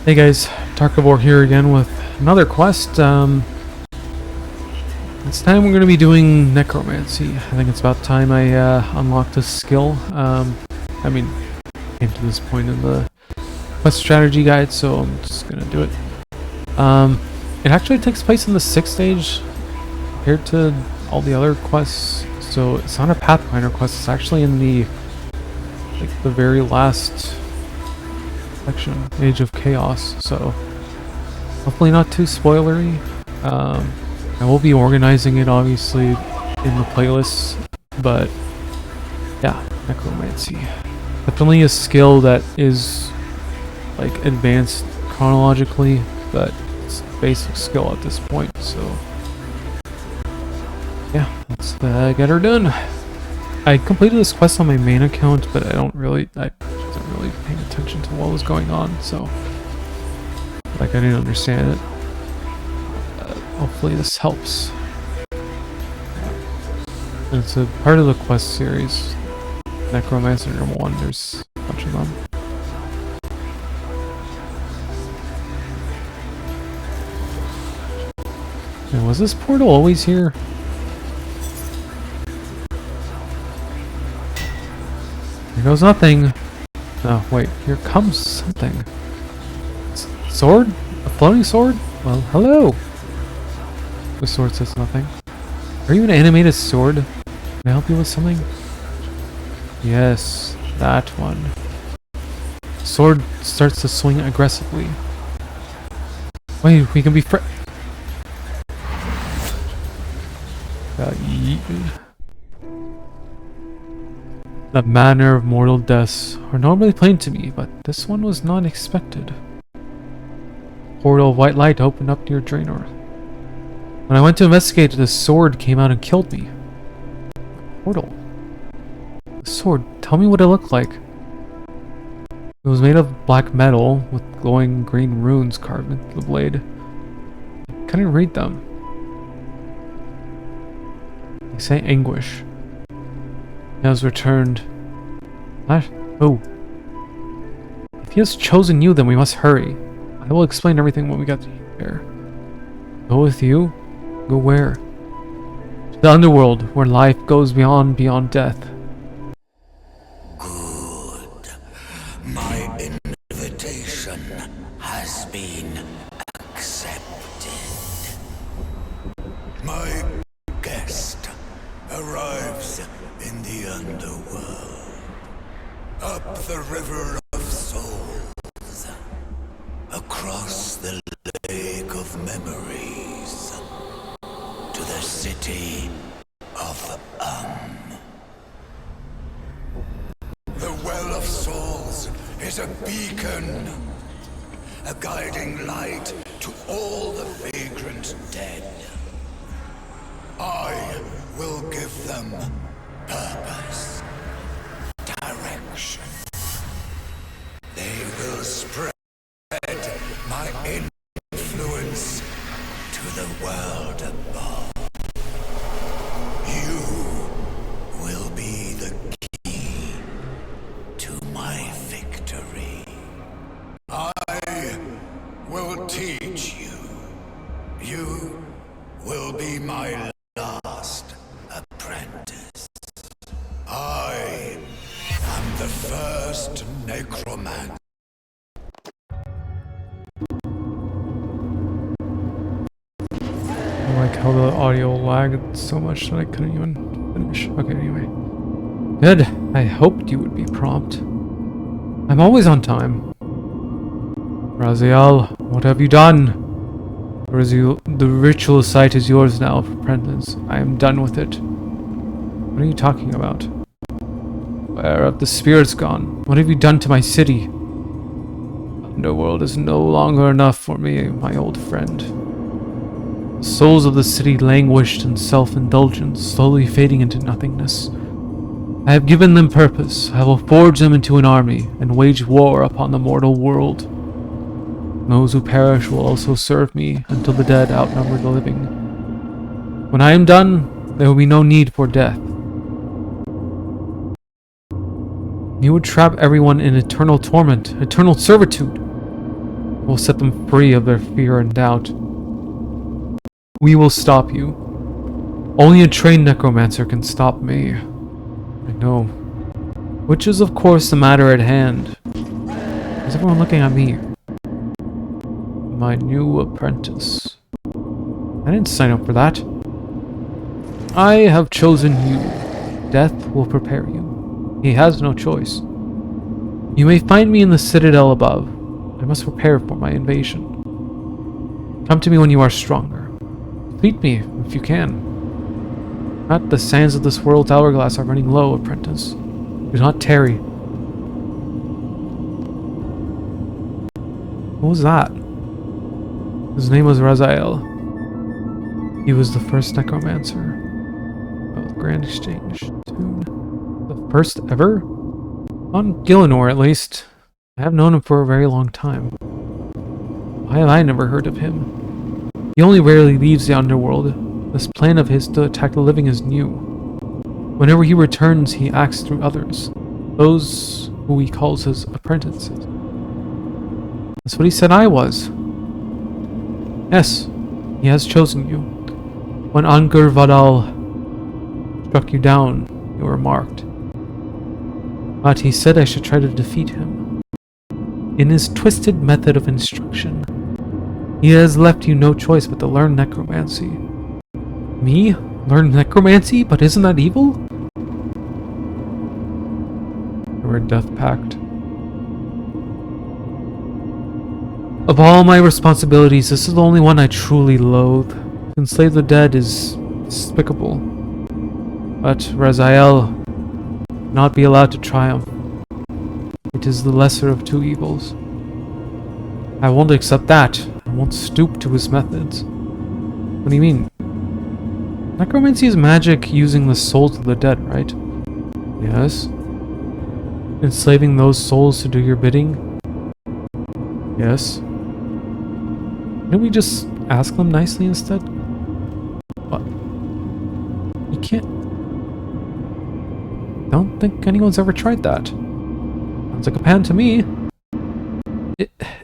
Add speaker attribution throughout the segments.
Speaker 1: Hey guys, Tarkavor here again with another quest. This time we're going to be doing Necromancy. I think it's about time I unlocked this skill. I mean, came to this point in the quest strategy guide, so I'm just going to do it. It actually takes place in the 6th stage compared to all the other quests, so it's not a Pathfinder quest. It's actually in the very last section, Age of Chaos, so hopefully not too spoilery. I will be organizing it obviously in the playlists, but yeah, Necromancy. Definitely a skill that is like advanced chronologically, but it's a basic skill at this point, so yeah, let's get her done. I completed this quest on my main account, but I wasn't really paying attention to what was going on, so I didn't understand it. Hopefully this helps. And it's a part of the quest series. Necromancer number 1, there's a bunch of them. And was this portal always here? Here goes nothing. Oh, wait, here comes something. Sword? A floating sword? Well, hello. The sword says nothing. Are you an animated sword? Can I help you with something? Yes, that one. The sword starts to swing aggressively. Wait, we can be The manner of mortal deaths are normally plain to me, but this one was not expected. Portal of white light opened up near Draenor. When I went to investigate, the sword came out and killed me. Portal. The sword, tell me what it looked like. It was made of black metal with glowing green runes carved into the blade. I couldn't read them. They say anguish. He has returned. What? Who? If he has chosen you, then we must hurry. I will explain everything when we get there. Go with you? Go where? To the underworld, where life goes beyond death.
Speaker 2: Good. My invitation has been accepted. My guest arrives in the underworld, up the river of souls, across the lake of memories, to the city of The Well of Souls is a beacon, a guiding light to all the vagrant dead. I will give them purpose, direction. They will spread my influence to the world above. You will be the key to my victory. I will teach you. You will be my last apprentice. I am the first necromancer.
Speaker 1: I like how the audio lagged so much that I couldn't even finish. Okay, anyway. Good. I hoped you would be prompt. I'm always on time. Raziel, what have you done? The ritual site is yours now, apprentice. I am done with it. What are you talking about? Where have the spirits gone? What have you done to my city? Underworld is no longer enough for me, my old friend. The souls of the city languished in self-indulgence, slowly fading into nothingness. I have given them purpose. I will forge them into an army and wage war upon the mortal world. Those who perish will also serve me until the dead outnumber the living. When I am done, there will be no need for death. You would trap everyone in eternal torment, eternal servitude. We'll set them free of their fear and doubt. We will stop you. Only a trained necromancer can stop me. I know. Which is, of course, the matter at hand. Is everyone looking at me? My new apprentice. I didn't sign up for that. I have chosen you. Death will prepare you. He has no choice. You may find me in the citadel above. I must prepare for my invasion. Come to me when you are stronger. Defeat me if you can. Not the sands of this world's hourglass are running low, apprentice. Do not tarry. What was that? His name was Raziel. He was the first necromancer of the Grand Exchange Tune. The first ever? On Gillinor, at least. I have known him for a very long time. Why have I never heard of him? He only rarely leaves the underworld. This plan of his to attack the living is new. Whenever he returns, he acts through others. Those who he calls his apprentices. That's what he said I was. Yes, he has chosen you. When Angur Vadal struck you down, you were marked. But he said I should try to defeat him. In his twisted method of instruction, he has left you no choice but to learn necromancy. Me? Learn necromancy? But isn't that evil? We're a death pact. Of all my responsibilities, this is the only one I truly loathe. To enslave the dead is despicable. But Raziel not be allowed to triumph. It is the lesser of two evils. I won't accept that. I won't stoop to his methods. What do you mean? Necromancy is magic using the souls of the dead, right? Yes. Enslaving those souls to do your bidding? Yes. Can't we just ask them nicely instead? What? You can't... Don't think anyone's ever tried that. Sounds like a plan to me.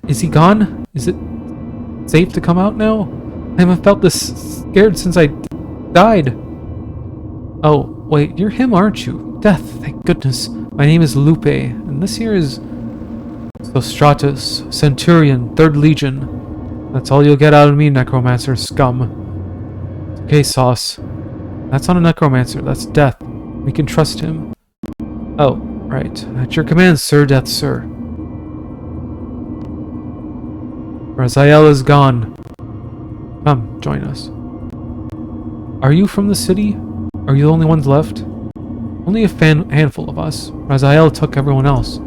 Speaker 1: Is he gone? Is it safe to come out now? I haven't felt this scared since I died. Oh, wait, you're him, aren't you? Death, thank goodness. My name is Lupe, and this here is Sostratus, Centurion, 3rd Legion. That's all you'll get out of me, necromancer scum. Okay, Sauce. That's not a necromancer, that's Death. We can trust him. Oh, right. At your command, sir, Death, sir. Raziel is gone. Come, join us. Are you from the city? Are you the only ones left? Only a handful of us. Raziel took everyone else.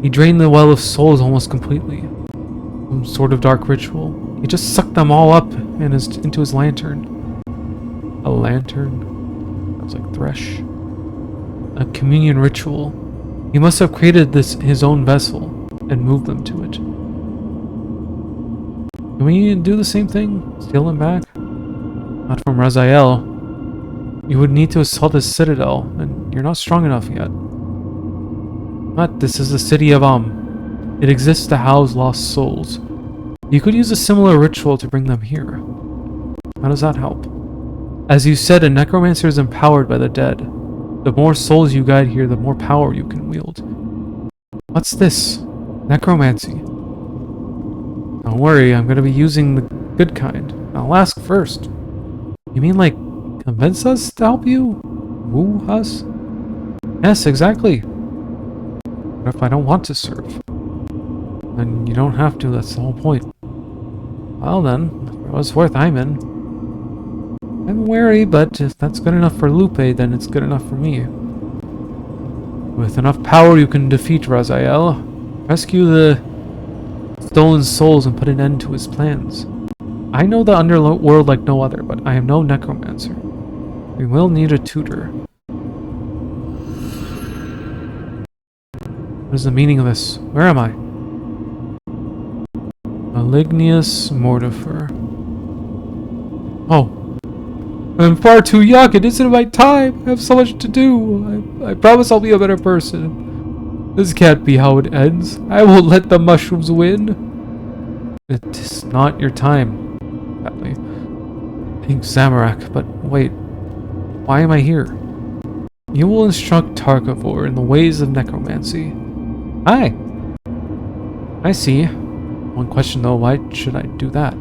Speaker 1: He drained the Well of Souls almost completely. Some sort of dark ritual. He just sucked them all up into his lantern. A lantern? That was like Thresh. A communion ritual. He must have created his own vessel and moved them to it. Can we do the same thing? Steal them back? Not from Raziel. You would need to assault his citadel, and you're not strong enough yet. But this is the city of It exists to house lost souls. You could use a similar ritual to bring them here. How does that help? As you said, a necromancer is empowered by the dead. The more souls you guide here, the more power you can wield. What's this? Necromancy. Don't worry, I'm going to be using the good kind. I'll ask first. You mean like convince us to help you? Woo us? Yes, exactly. What if I don't want to serve? Then you don't have to, that's the whole point. Well then, for what it's worth, I'm in. I'm wary, but if that's good enough for Lupe, then it's good enough for me. With enough power you can defeat Raziel, rescue the stolen souls and put an end to his plans. I know the underworld like no other, but I am no necromancer. We will need a tutor. What is the meaning of this? Where am I? Malignius Mortifer. Oh. I'm far too young. It isn't my time. I have so much to do. I promise I'll be a better person. This can't be how it ends. I won't let the mushrooms win. It is not your time, sadly. Pink Zamorak, but wait. Why am I here? You will instruct Tarkavor in the ways of necromancy. Hi. I see. One question though, why should I do that?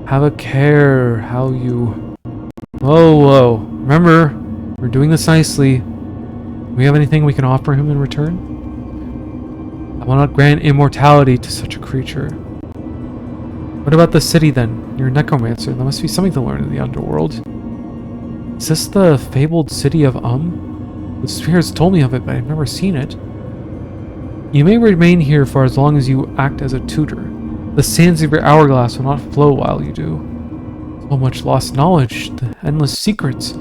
Speaker 1: Have a care how you... Whoa. Remember, we're doing this nicely. Do we have anything we can offer him in return? I will not grant immortality to such a creature. What about the city then? You're a necromancer. There must be something to learn in the underworld. Is this the fabled city of The spirits told me of it, but I've never seen it. You may remain here for as long as you act as a tutor. The sands of your hourglass will not flow while you do. So much lost knowledge, the endless secrets.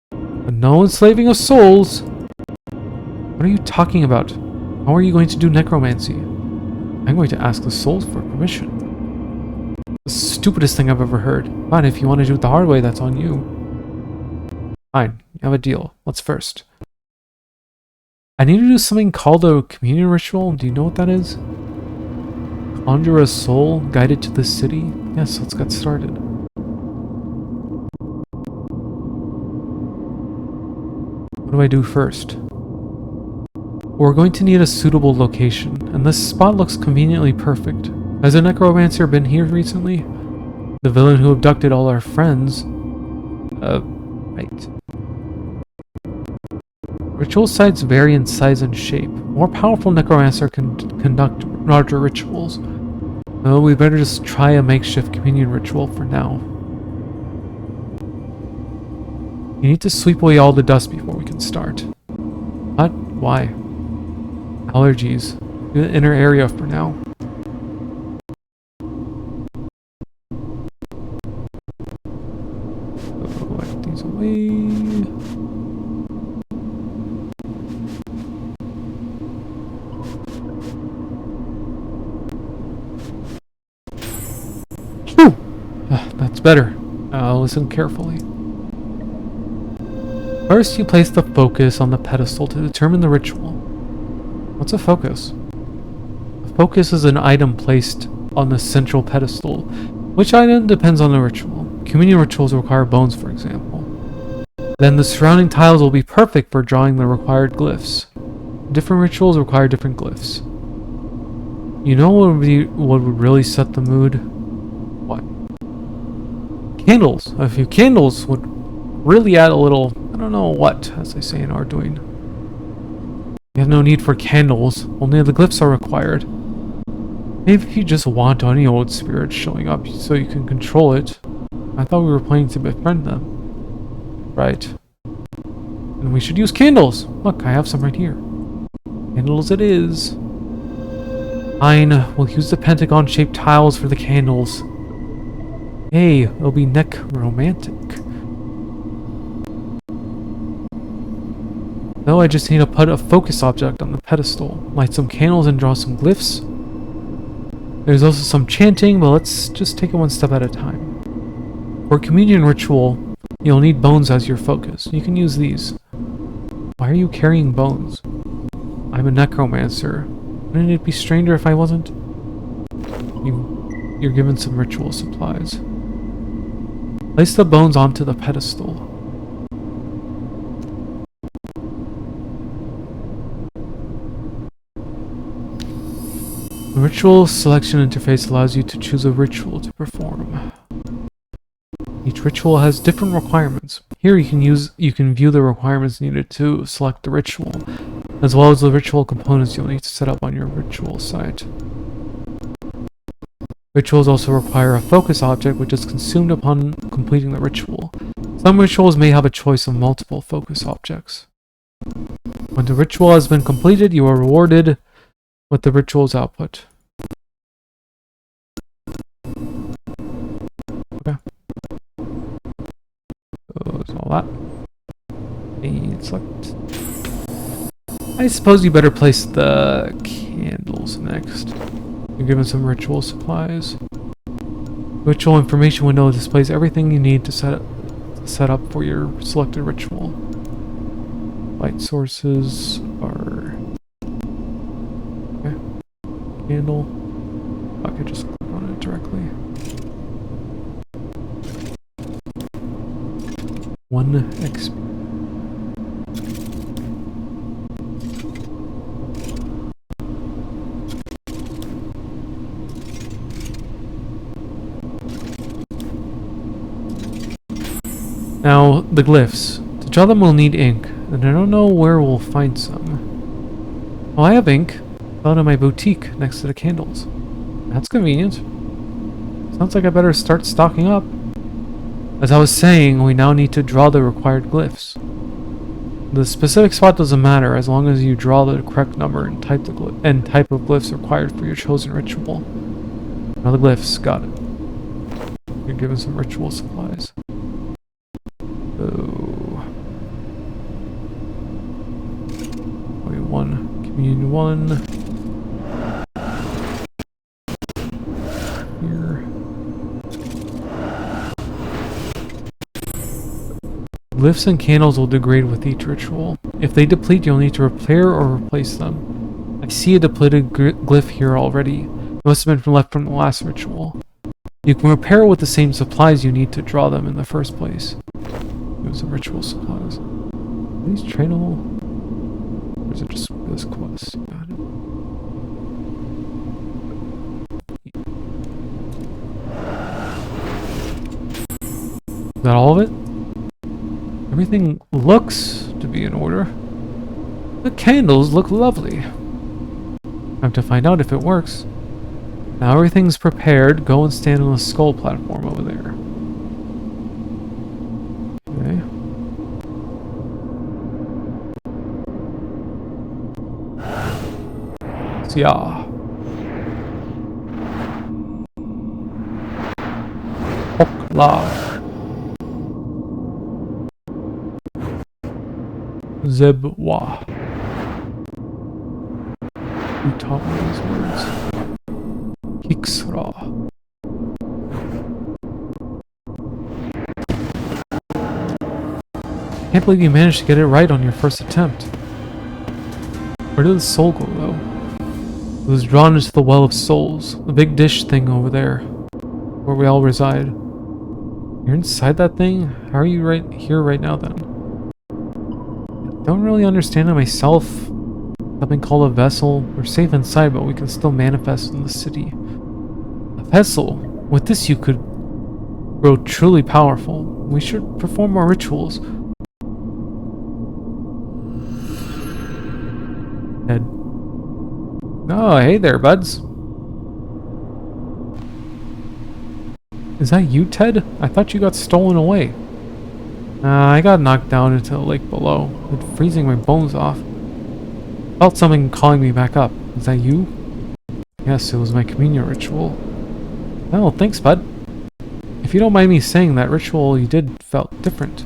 Speaker 1: But no enslaving of souls. What are you talking about? How are you going to do necromancy? I'm going to ask the souls for permission. The stupidest thing I've ever heard. Fine, if you want to do it the hard way, that's on you. Fine, you have a deal. What's first? I need to do something called a communion ritual. Do you know what that is? Conjure a soul guided to the city? Yes, let's get started. What do I do first? We're going to need a suitable location, and this spot looks conveniently perfect. Has a necromancer been here recently? The villain who abducted all our friends? Right. Ritual sites vary in size and shape. More powerful necromancer can conduct larger rituals. Oh, we better just try a makeshift communion ritual for now. You need to sweep away all the dust before we can start. What? Why? Allergies. Do the inner area for now. Collect these away. That's better. I'll listen carefully. First, you place the focus on the pedestal to determine the ritual. What's a focus? A focus is an item placed on the central pedestal. Which item depends on the ritual. Communion rituals require bones, for example. Then the surrounding tiles will be perfect for drawing the required glyphs. Different rituals require different glyphs. You know what would really set the mood? What? Candles. A few candles would really add a little, I don't know what, as they say in Arduino. You have no need for candles, only the glyphs are required. Maybe if you just want any old spirit showing up so you can control it. I thought we were planning to befriend them. Right. And we should use candles! Look, I have some right here. Candles it is. Fine, we'll use the pentagon-shaped tiles for the candles. Hey, it'll be necromantic. Though I just need to put a focus object on the pedestal, light some candles and draw some glyphs. There's also some chanting, but let's just take it one step at a time. For communion ritual, you'll need bones as your focus. You can use these. Why are you carrying bones? I'm a necromancer. Wouldn't it be stranger if I wasn't? You're given some ritual supplies. Place the bones onto the pedestal. The ritual selection interface allows you to choose a ritual to perform. Each ritual has different requirements. Here you can view the requirements needed to select the ritual, as well as the ritual components you'll need to set up on your ritual site. Rituals also require a focus object which is consumed upon completing the ritual. Some rituals may have a choice of multiple focus objects. When the ritual has been completed, you are rewarded with the ritual's output. Okay. So that's all that. And select. I suppose you better place the candles next. You're given some ritual supplies. Ritual information window displays everything you need to set up for your selected ritual. Light sources are Candle. I could just click on it directly. 1 XP. Now, the glyphs. To draw them we'll need ink, and I don't know where we'll find some. Oh, I have ink. Found in my boutique next to the candles. That's convenient. Sounds like I better start stocking up. As I was saying, we now need to draw the required glyphs. The specific spot doesn't matter as long as you draw the correct number and type of glyphs required for your chosen ritual. Now the glyphs, got it. You're given some ritual supplies. Wait, 1. Communion 1. Here. Glyphs and candles will degrade with each ritual. If they deplete, you'll need to repair or replace them. I see a depleted glyph here already. It must have been left from the last ritual. You can repair it with the same supplies you need to draw them in the first place. Use some ritual supplies. Are these trainable? Or is it just this quest? Got it. Is that all of it? Everything looks to be in order. The candles look lovely. Time to find out if it works. Now everything's prepared. Go and stand on the skull platform over there. Okay. Yeah. Hokla. Zebwa. Who taught me these words? Hiksra. Can't believe you managed to get it right on your first attempt. Where did the soul go, though? It was drawn into the Well of Souls, the big dish thing over there, where we all reside. You're inside that thing? How are you right here right now, then? Don't really understand it myself. Something called a vessel. We're safe inside, but we can still manifest in the city. A vessel? With this you could grow truly powerful. We should perform more rituals. Ted. Oh, hey there, buds. Is that you, Ted? I thought you got stolen away. I got knocked down into the lake below, with freezing my bones off. Felt something calling me back up. Is that you? Yes, it was my communion ritual. Oh, thanks, bud. If you don't mind me saying, that ritual you did felt different.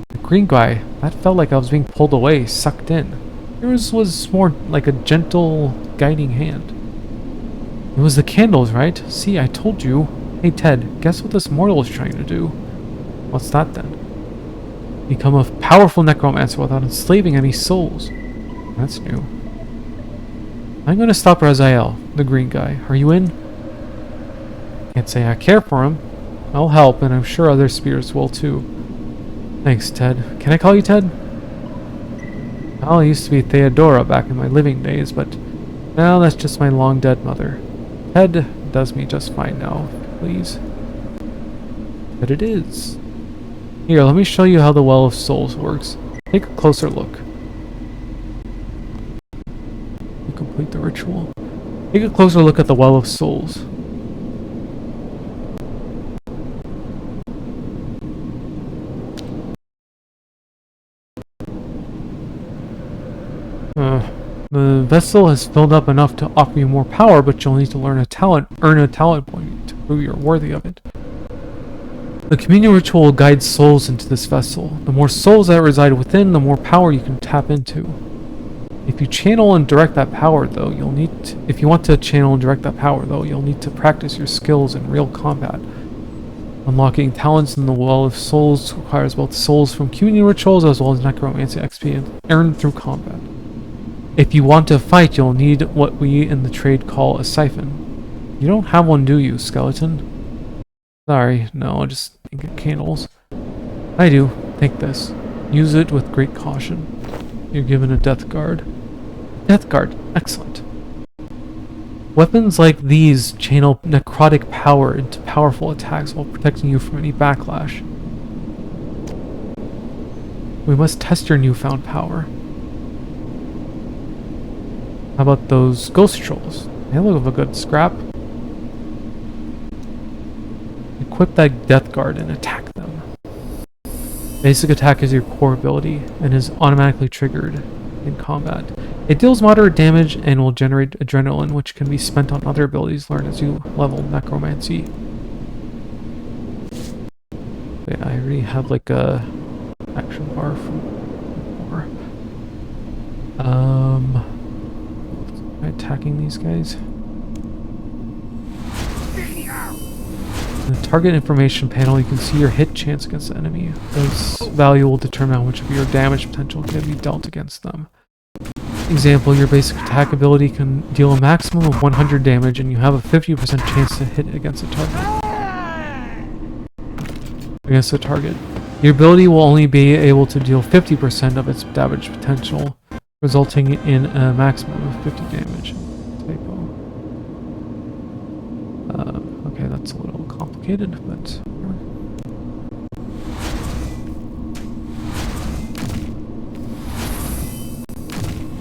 Speaker 1: The green guy, that felt like I was being pulled away, sucked in. Yours was more like a gentle, guiding hand. It was the candles, right? See, I told you. Hey, Ted, guess what this mortal is trying to do? What's that, then? Become a powerful necromancer without enslaving any souls. That's new. I'm going to stop Raziel, the green guy. Are you in? Can't say I care for him. I'll help, and I'm sure other spirits will too. Thanks, Ted. Can I call you Ted? Well, I used to be Theodora back in my living days, but now that's just my long-dead mother. Ted does me just fine now, please. But it is. Here, let me show you how the Well of Souls works. Take a closer look. You complete the ritual. Take a closer look at the Well of Souls. The vessel has filled up enough to offer you more power, but you'll need to earn a talent point to prove you're worthy of it. The communion ritual will guide souls into this vessel. The more souls that reside within, the more power you can tap into. If you channel and direct that power, though, you'll need to practice your skills in real combat. Unlocking talents in the Well of Souls requires both souls from communion rituals as well as necromancy XP earned through combat. If you want to fight, you'll need what we in the trade call a siphon. You don't have one, do you, skeleton? Sorry, no, I just think candles. I do. Take this. Use it with great caution. You're given a death guard. Death guard. Excellent. Weapons like these channel necrotic power into powerful attacks while protecting you from any backlash. We must test your newfound power. How about those ghost trolls? They look of a good scrap. Equip that death guard and attack them. Basic attack is your core ability and is automatically triggered in combat. It deals moderate damage and will generate adrenaline, which can be spent on other abilities learned as you level Necromancy. Yeah, I already have like a action bar from before. Am I attacking these guys? In the target information panel, you can see your hit chance against the enemy. This value will determine how much of your damage potential can be dealt against them. Example, your basic attack ability can deal a maximum of 100 damage and you have a 50% chance to hit against a target. Your ability will only be able to deal 50% of its damage potential, resulting in a maximum of 50 damage. Okay, that's a little complicated, but...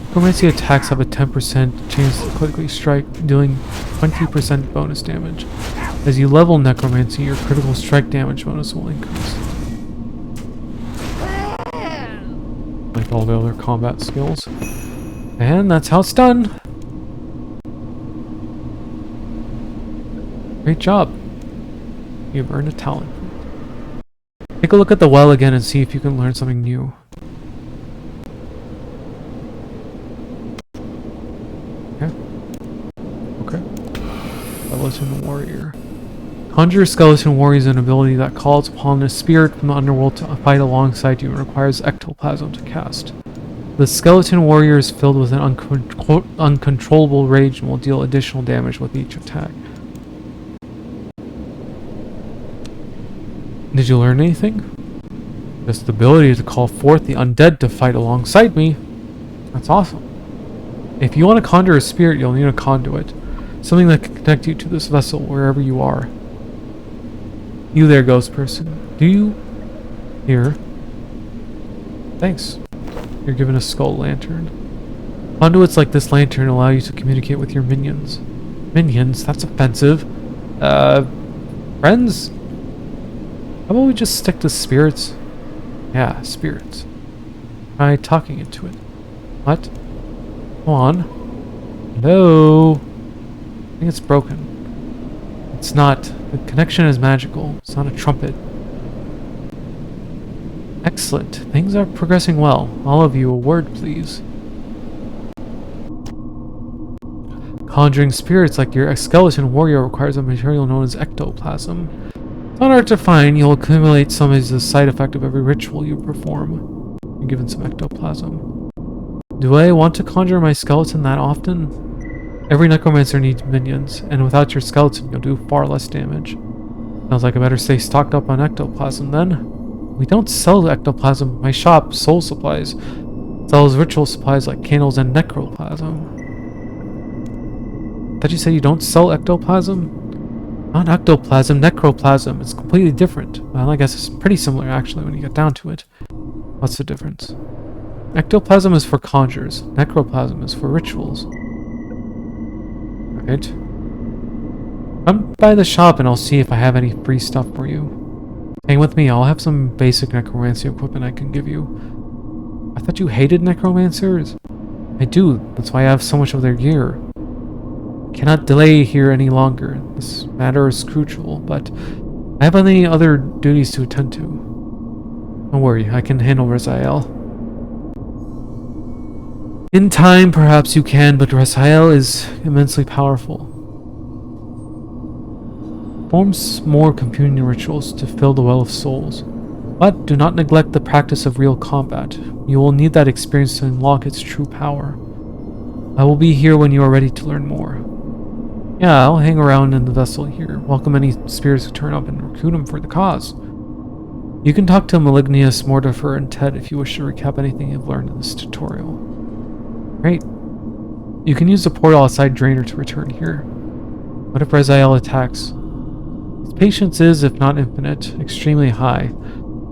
Speaker 1: Necromancy attacks have a 10% chance to critically strike, dealing 20% bonus damage. As you level Necromancy, your critical strike damage bonus will increase. Like all the other combat skills. And that's how it's done! Great job! You've earned a talent. Take a look at the well again and see if you can learn something new. Skeleton Warrior. Conjure Skeleton Warrior is an ability that calls upon a spirit from the underworld to fight alongside you and requires ectoplasm to cast. The Skeleton Warrior is filled with an uncontrollable rage and will deal additional damage with each attack. Did you learn anything? Just the ability to call forth the undead to fight alongside me. That's awesome. If you want to conjure a spirit, you'll need a conduit. Something that can connect you to this vessel wherever you are. You there, ghost person. Do you hear? Thanks. You're given a skull lantern. Conduits like this lantern allow you to communicate with your minions. Minions? That's offensive. Friends? How about we just stick to spirits? Yeah, spirits. Try talking into it. What? Come on. Hello? I think it's broken. It's not. The connection is magical. It's not a trumpet. Excellent. Things are progressing well. All of you, a word, please. Conjuring spirits like your skeleton warrior requires a material known as ectoplasm. It's not hard to find. You'll accumulate some as a side effect of every ritual you perform. You're given some ectoplasm. Do I want to conjure my skeleton that often? Every necromancer needs minions, and without your skeleton, you'll do far less damage. Sounds like I better stay stocked up on ectoplasm then. We don't sell ectoplasm. My shop, Soul Supplies, sells ritual supplies like candles and necroplasm. Thought you said you don't sell ectoplasm? Not ectoplasm, necroplasm. It's completely different. Well, I guess it's pretty similar actually when you get down to it. What's the difference? Ectoplasm is for conjures. Necroplasm is for rituals. Right. Come by the shop and I'll see if I have any free stuff for you. Hang with me, I'll have some basic necromancy equipment I can give you. I thought you hated necromancers? I do, that's why I have so much of their gear. I cannot delay here any longer. This matter is crucial, but I have many other duties to attend to. Don't worry, I can handle Raziel. In time, perhaps you can, but Raziel is immensely powerful. Perform more communion rituals to fill the Well of Souls. But do not neglect the practice of real combat. You will need that experience to unlock its true power. I will be here when you are ready to learn more. Yeah, I'll hang around in the vessel here, welcome any spirits who turn up and recruit them for the cause. You can talk to Malignius, Mortifer, and Ted if you wish to recap anything you've learned in this tutorial. Great. You can use the portal outside Draenor to return here. What if Raziel attacks? His patience is, if not infinite, extremely high.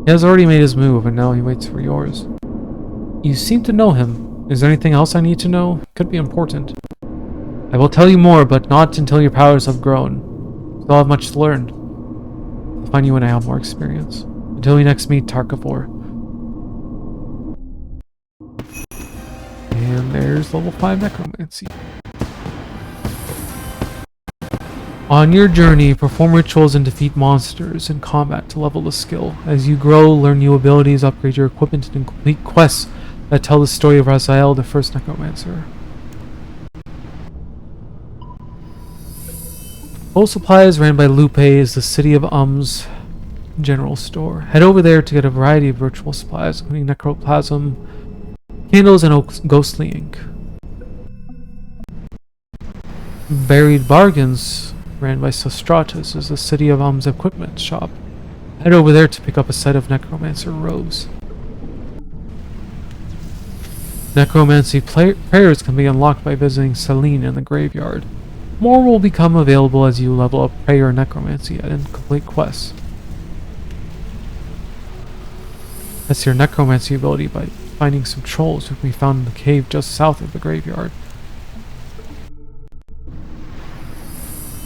Speaker 1: He has already made his move, and now he waits for yours. You seem to know him. Is there anything else I need to know? It could be important. I will tell you more, but not until your powers have grown. Still have much to learn. I'll find you when I have more experience. Until we next meet, Tarkavor. And there's level 5 Necromancy. On your journey, perform rituals and defeat monsters in combat to level the skill. As you grow, learn new abilities, upgrade your equipment, and complete quests that tell the story of Raziel, the first Necromancer. Full Supplies, ran by Lupe, is the City of Um's general store. Head over there to get a variety of ritual supplies, including necroplasm, candles, and ghostly ink. Buried Bargains, ran by Sostratus, is the City of Um's equipment shop. Head over there to pick up a set of necromancer robes. Necromancy prayers can be unlocked by visiting Selene in the graveyard. More will become available as you level up prayer and necromancy and complete quests. That's your necromancy ability by finding some trolls who can be found in the cave just south of the graveyard.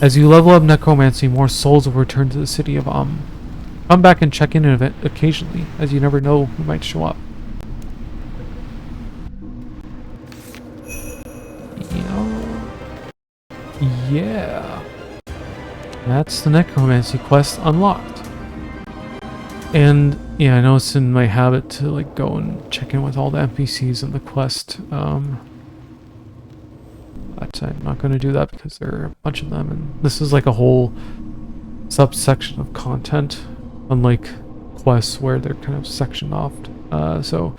Speaker 1: As you level up necromancy, more souls will return to the City of Come back and check in an event occasionally, as you never know who might show up. Yeah. That's the necromancy quest unlocked. And yeah, I know it's in my habit to like go and check in with all the NPCs in the quest. But I'm not going to do that because there are a bunch of them, and this is like a whole subsection of content, unlike quests where they're kind of sectioned off. So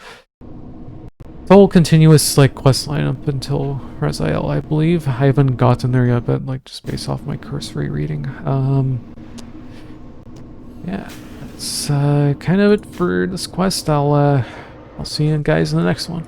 Speaker 1: the whole continuous like quest line up until Raziel, I believe. I haven't gotten there yet, but like just based off my cursory reading. Yeah, that's kind of it for this quest. I'll see you guys in the next one.